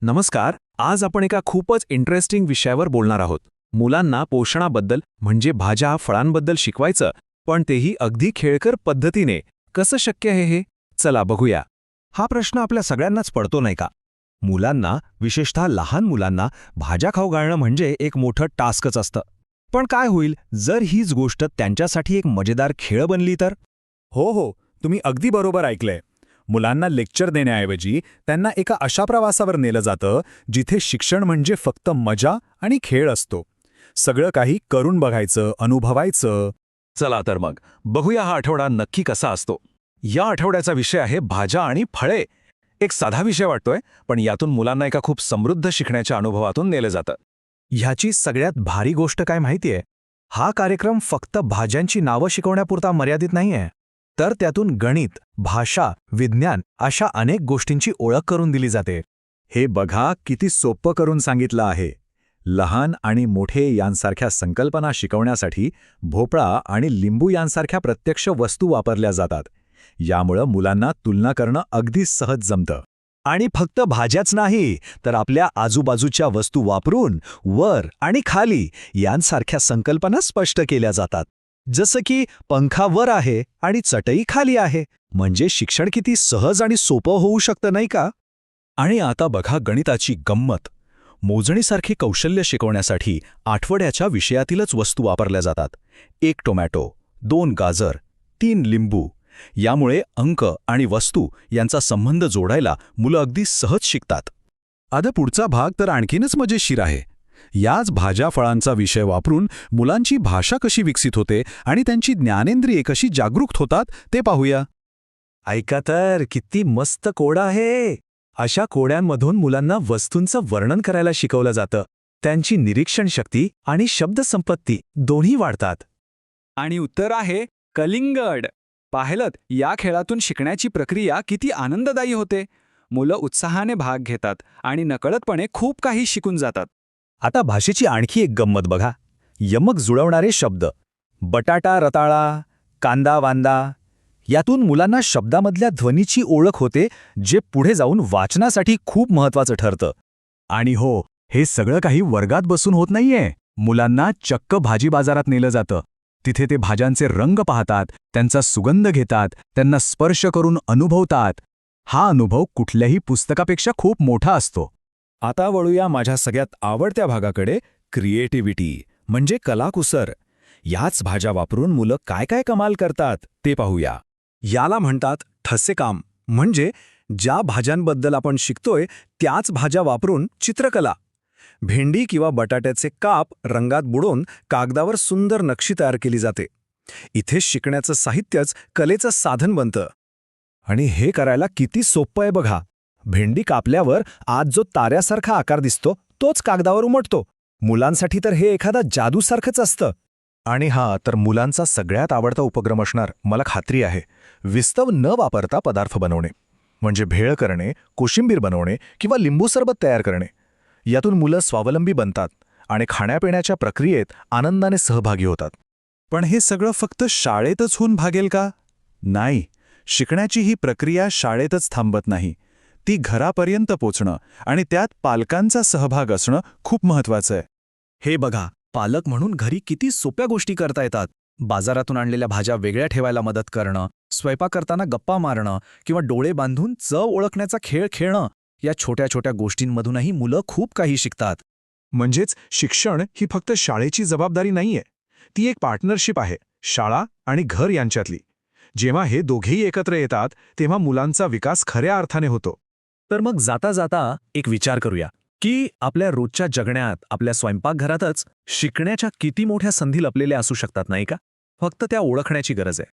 नमस्कार. आज आपण एका खूपच इंटरेस्टिंग विषयावर बोलणार आहोत. मुलांना पोषणाबद्दल म्हणजे भाज्या फळांबद्दल शिकवायचं, पण तेही अगदी खेळकर पद्धतीने. कसं शक्य आहे हे? चला बघूया. हा प्रश्न आपल्या सगळ्यांनाच पडतो नाही का? मुलांना, विशेषतः लहान मुलांना भाज्या खाऊ घालणं म्हणजे एक मोठं टास्कच असतं. पण काय होईल जर हीच गोष्ट त्यांच्यासाठी एक मजेदार खेळ बनली तर? हो, तुम्ही अगदी बरोबर ऐकलंय. मुलांना लेक्चर देण्याऐवजी त्यांना एका अशा प्रवासावर नेलं जातं जिथे शिक्षण म्हणजे फक्त मजा आणि खेळ असतो. सगळं काही करून बघायचं, अनुभवायचं. चला तर मग बघूया हा आठवडा नक्की कसा असतो. या आठवड्याचा विषय आहे भाज्या आणि फळे. एक साधा विषय वाटतोय, पण यातून मुलांना एका खूप समृद्ध शिकण्याच्या अनुभवातून नेलं जातं. ह्याची सगळ्यात भारी गोष्ट काय माहितीये? हा कार्यक्रम फक्त भाज्यांची नावं शिकवण्यापुरता मर्यादित नाहीये, तर त्यातून गणित, भाषा, विज्ञान अशा अनेक गोष्टींची ओळख करून दिली जाते. हे बघा किती सोपं करून सांगितलं आहे. लहान आणि मोठे यांसारख्या संकल्पना शिकवण्यासाठी भोपळा आणि लिंबू यांसारख्या प्रत्यक्ष वस्तू वापरल्या जातात. यामुळं मुलांना तुलना करणं अगदी सहज जमतं. आणि फक्त भाज्याच नाही, तर आपल्या आजूबाजूच्या वस्तू वापरून वर आणि खाली यांसारख्या संकल्पना स्पष्ट केल्या जातात. जसं की पंखा वर आहे आणि चटई खाली आहे. म्हणजे शिक्षण किती सहज आणि सोपं होऊ शकतं नाही का? आणि आता बघा गणिताची गंमत. मोजणीसारखी कौशल्य शिकवण्यासाठी आठवड्याच्या विषयातीलच वस्तू वापरल्या जातात. 1 टोमॅटो, 2 गाजर, 3 लिंबू. यामुळे अंक आणि वस्तू यांचा संबंध जोडायला मुलं अगदी सहज शिकतात. आता पुढचा भाग तर आणखीनच मजेशीर आहे. याच भाज्या फळांचा विषय वापरून मुलांची भाषा कशी विकसित होते आणि त्यांची ज्ञानेंद्रिये कशी जागरूक होतात ते पाहूया. ऐका तर, किती मस्त कोडं आहे. अशा कोड्यांमधून मुलांना वस्तूंचं वर्णन करायला शिकवलं जातं. त्यांची निरीक्षण शक्ती आणि शब्दसंपत्ती दोन्ही वाढतात. आणि उत्तर आहे कलिंगड. पाहिलंत, या खेळातून शिकण्याची प्रक्रिया किती आनंददायी होते. मुलं उत्साहाने भाग घेतात आणि नकळतपणे खूप काही शिकून जातात. आता भाषेची आणखी एक गंमत बघा. यमक जुळवणारे शब्द. बटाटा रताळा, कांदा वांदा. यातून मुलांना शब्दामधल्या ध्वनीची ओळख होते, जे पुढे जाऊन वाचनासाठी खूप महत्वाचं ठरतं. आणि हो, हे सगळं काही वर्गात बसून होत नाहीये. मुलांना चक्क भाजी बाजारात नेलं जातं. तिथे ते भाज्यांचे रंग पाहतात, त्यांचा सुगंध घेतात, त्यांना स्पर्श करून अनुभवतात. हा अनुभव कुठल्याही पुस्तकापेक्षा खूप मोठा असतो. आता वळूया माझ्या सगळ्यात आवडत्या भागाकडे, क्रिएटिव्हिटी म्हणजे कलाकुसर. याच भाज्या वापरून मुलं काय काय कमाल करतात ते पाहूया. याला म्हणतात ठसे काम. म्हणजे ज्या भाज्यांबद्दल आपण शिकतोय त्याच भाज्या वापरून चित्रकला. भेंडी किंवा बटाट्याचे काप रंगात बुडवून कागदावर सुंदर नक्षी तयार केली जाते. इथे शिकण्याचं साहित्यच कलेचं साधन बनतं. आणि हे करायला किती सोपं आहे बघा. भेंडी कापल्यावर आत जो ताऱ्यासारखा आकार दिसतो तोच कागदावर उमटतो. मुलांसाठी तर हे एखादा जादूसारखंच असतं. आणि हा तर मुलांचा सगळ्यात आवडता उपक्रम असणार, मला खात्री आहे. विस्तव न वापरता पदार्थ बनवणे. म्हणजे भेळ करणे, कोशिंबीर बनवणे किंवा लिंबू सरबत तयार करणे. यातून मुलं स्वावलंबी बनतात आणि खाण्यापिण्याच्या प्रक्रियेत आनंदाने सहभागी होतात. पण हे सगळं फक्त शाळेतच होऊन भागेल का? नाही. शिकण्याची ही प्रक्रिया शाळेतच थांबत नाही. ती घरापर्यंत पोचणं आणि त्यात पालकांचा सहभाग असणं खूप महत्वाचं आहे. हे बघा, पालक म्हणून घरी किती सोप्या गोष्टी करता येतात. बाजारातून आणलेल्या भाज्या वेगळ्या ठेवायला मदत करणं, स्वयंपाक करताना गप्पा मारणं किंवा डोळे बांधून चव ओळखण्याचा खेळ खेळणं. या छोट्या छोट्या गोष्टींमधूनही मुलं खूप काही शिकतात. म्हणजेच शिक्षण ही फक्त शाळेची जबाबदारी नाहीये. ती एक पार्टनरशिप आहे, शाळा आणि घर यांच्यातली. जेव्हा हे दोघेही एकत्र येतात तेव्हा मुलांचा विकास खऱ्या अर्थाने होतो. तर मग जाता जाता एक विचार करूया की आपल्या रोजच्या जगण्यात, आपल्या स्वयंपाकघरातच शिकण्याच्या किती मोठ्या संधी लपलेल्या असू शकतात नाही का? फक्त त्या ओळखण्याची गरज आहे.